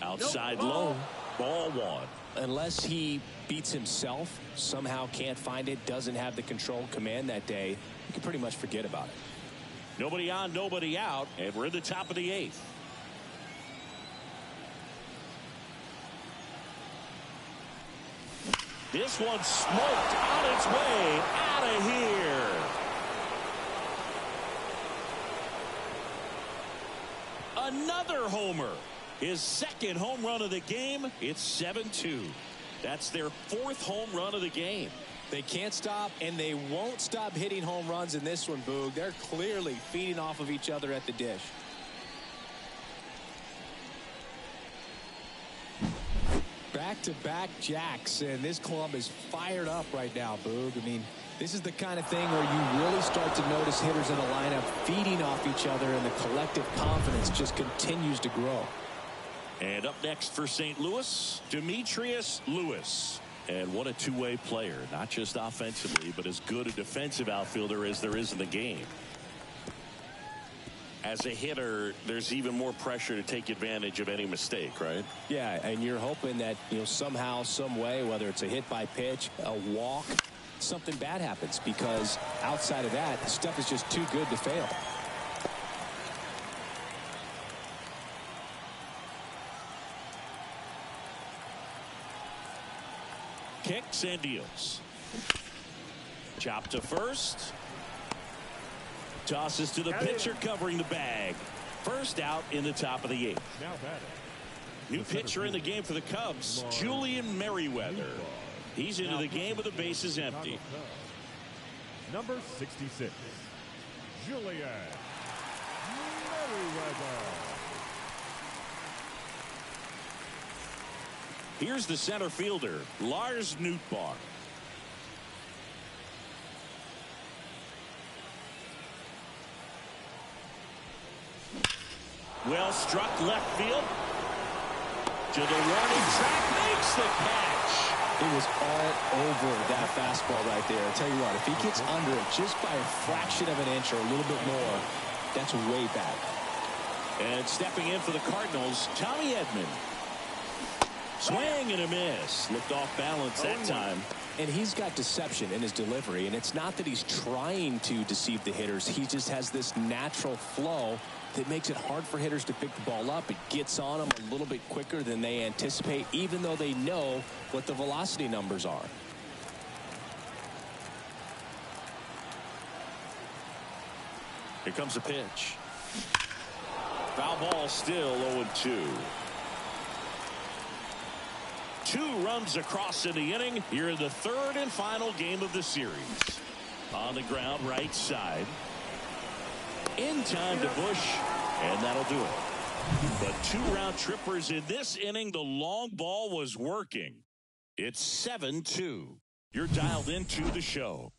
Outside low, ball 1. Unless he beats himself, somehow can't find it, doesn't have the control command that day, you can pretty much forget about it. Nobody on, nobody out, and we're in the top of the 8th. This one's smoked on its way out of here. Another homer. His 2nd home run of the game. It's 7-2. That's their 4th home run of the game. They can't stop, and they won't stop hitting home runs in this one, Boog. They're clearly feeding off of each other at the dish. back-to-back jacks, and this club is fired up right now, Boog. I mean, this is the kind of thing where you really start to notice hitters in a lineup feeding off each other, and the collective confidence just continues to grow. And up next for St. Louis, Demetrius Lewis. And what a two-way player, not just offensively, but as good a defensive outfielder as there is in the game. As a hitter, there's even more pressure to take advantage of any mistake, right? Yeah, and you're hoping that, somehow, some way, whether it's a hit by pitch, a walk, something bad happens, because outside of that, stuff is just too good to fail. Kicks and deals. Chop to first. Tosses to the pitcher covering the bag. First out in the top of the 8th. Now batting. New pitcher in the game for the Cubs, Julian Merriweather. He's into the game with the bases empty. Number 66, Julian Merriweather. Here's the center fielder, Lars Nootbaar. Well struck left field. To the warning track, makes the catch. It was all over that fastball right there. I tell you what, if he gets under it just by a fraction of an inch or a little bit more, that's way back. And stepping in for the Cardinals, Tommy Edman. Swing and a miss. Looked off balance that time. And he's got deception in his delivery, and it's not that he's trying to deceive the hitters. He just has this natural flow that makes it hard for hitters to pick the ball up. It gets on them a little bit quicker than they anticipate, even though they know what the velocity numbers are. Here comes a pitch. Foul ball, still 0-2. 2 runs across in the inning. Here in the 3rd and final game of the series. On the ground, right side. In time to Bush, and that'll do it. But 2 round trippers in this inning. The long ball was working. It's 7-2. You're dialed into the show.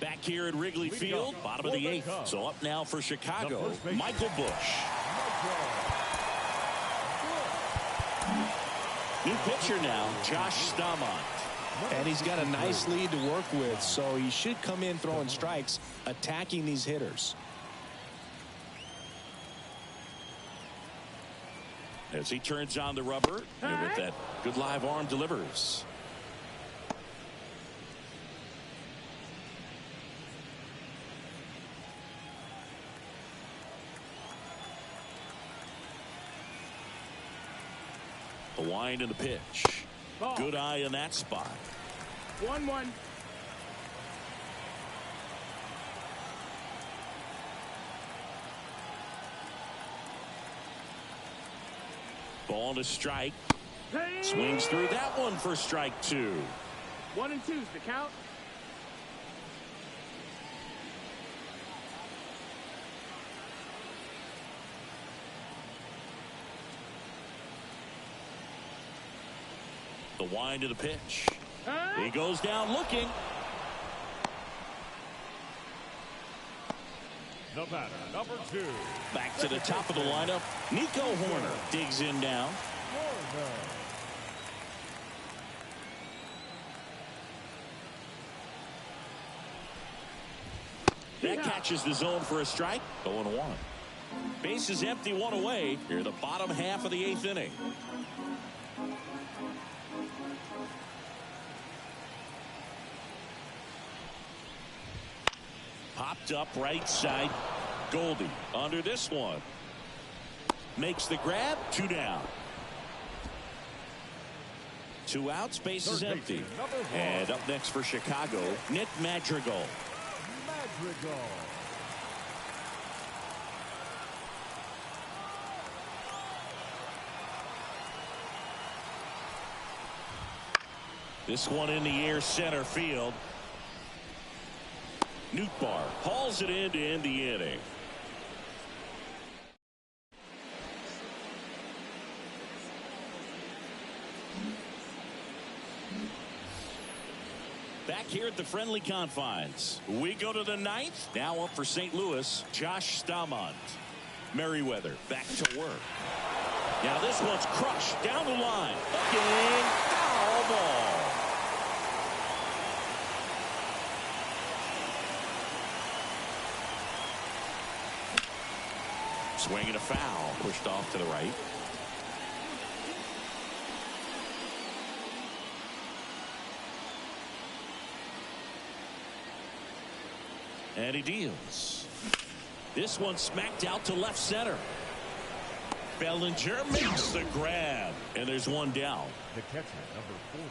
Back here at Wrigley Field, bottom of the 8th. So up now for Chicago, Michael Bush. New pitcher now, Josh Staumont. And he's got a nice lead to work with, so he should come in throwing strikes, attacking these hitters. As he turns on the rubber, and with that good live arm delivers. The wind and the pitch. Ball. Good eye in that spot. 1-1. Ball to strike. Swings through that one for strike 2. 1 and 2's the count. The wind of the pitch. He goes down looking. The batter, number 2. Back to the top of the lineup. Nico Horner digs in now. That catches the zone for a strike. 0-1. Base is empty, 1 away. Here the bottom half of the 8th inning. Popped up right side. Goldie under this one. Makes the grab. 2 down. 2 outs. Base is empty. And up next for Chicago, Nick Madrigal. This one in the air, center field. Nootbaar hauls it in to end the inning. Back here at the friendly confines, we go to the ninth. Now up for St. Louis, Josh Staumont. Merriweather back to work. Now this one's crushed down the line. Hooking, foul ball. Swinging a foul, pushed off to the right. And he deals. This one smacked out to left center. Bellinger makes the grab. And there's one down. The catcher, number 40,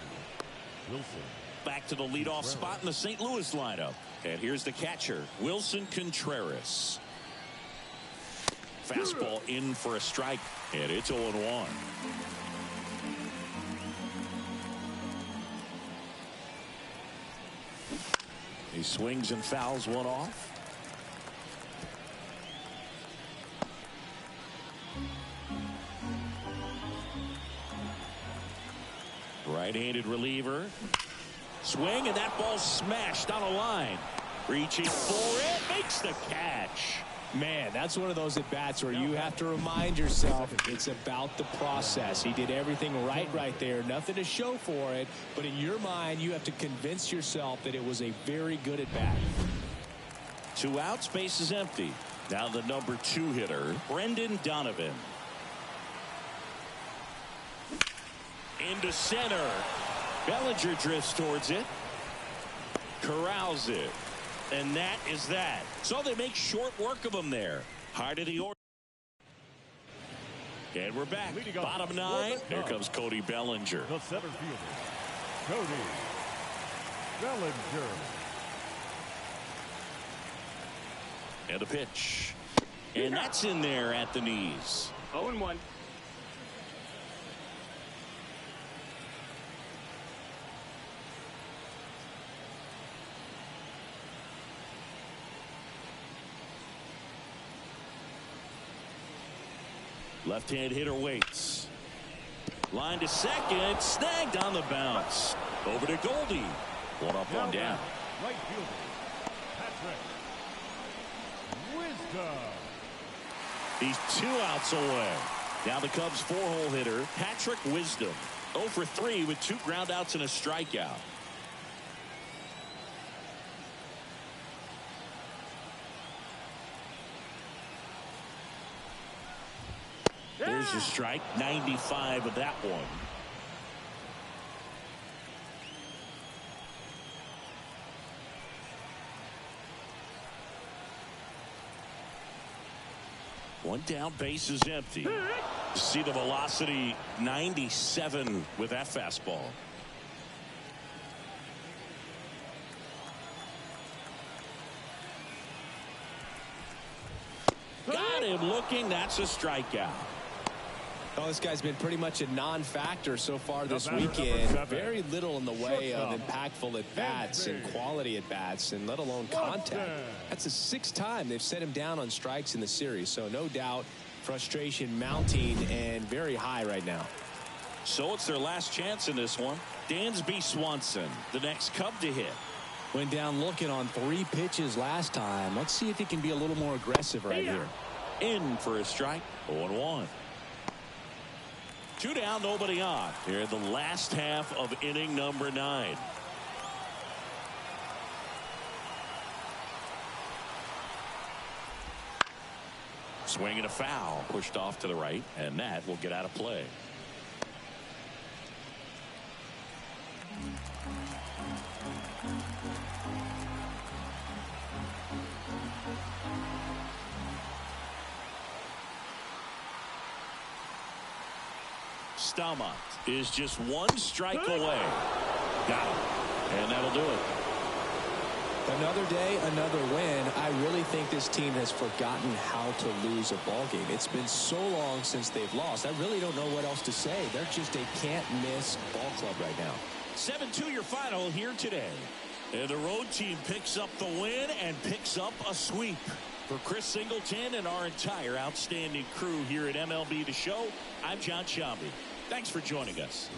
Wilson. Back to the leadoff spot in the St. Louis lineup. And here's the catcher, Wilson Contreras. Fastball in for a strike. And it's 0-1. He swings and fouls one off. Right-handed reliever. Swing, and that ball smashed on a line. Reaching for it, makes the catch. Man, that's one of those at-bats where you have to remind yourself it's about the process. He did everything right there. Nothing to show for it. But in your mind, you have to convince yourself that it was a very good at-bat. 2 outs, base is empty. Now the number 2 hitter, Brendan Donovan. Into center. Bellinger drifts towards it. Corrals it. And that is that. So they make short work of him there. Heart of the order. And we're back. Bottom 9. Here comes Cody Bellinger. The center fielder, Cody Bellinger. And a pitch. And that's in there at the knees. 0-1. Left-hand hitter waits. Line to second. Snagged on the bounce. Over to Goldie. One up, one down. Right fielder, Patrick Wisdom. He's 2 outs away. Now the Cubs 4-hole hitter, Patrick Wisdom. 0 for 3 with 2 groundouts and a strikeout. There's a strike. 95 of that one. One down, base is empty. See the velocity, 97 with that fastball. Got him looking. That's a strikeout. Well, this guy's been pretty much a non-factor so far this weekend. Very little in the way of impactful at-bats and quality at-bats, and let alone contact. That's the 6th time they've set him down on strikes in the series, so no doubt frustration mounting and very high right now. So it's their last chance in this one. Dansby Swanson, the next Cub to hit. Went down looking on 3 pitches last time. Let's see if he can be a little more aggressive right here. In for a strike. 0-1. 2 down, nobody on. Here in the last half of inning number 9. Swinging a foul, pushed off to the right, and that will get out of play. Staumont is just 1 strike away. Got him. And that'll do it. Another day, another win. I really think this team has forgotten how to lose a ball game. It's been so long since they've lost. I really don't know what else to say. They're just a can't-miss ball club right now. 7-2 your final here today. And the road team picks up the win and picks up a sweep. For Chris Singleton and our entire outstanding crew here at MLB The Show, I'm John Shambi. Thanks for joining us.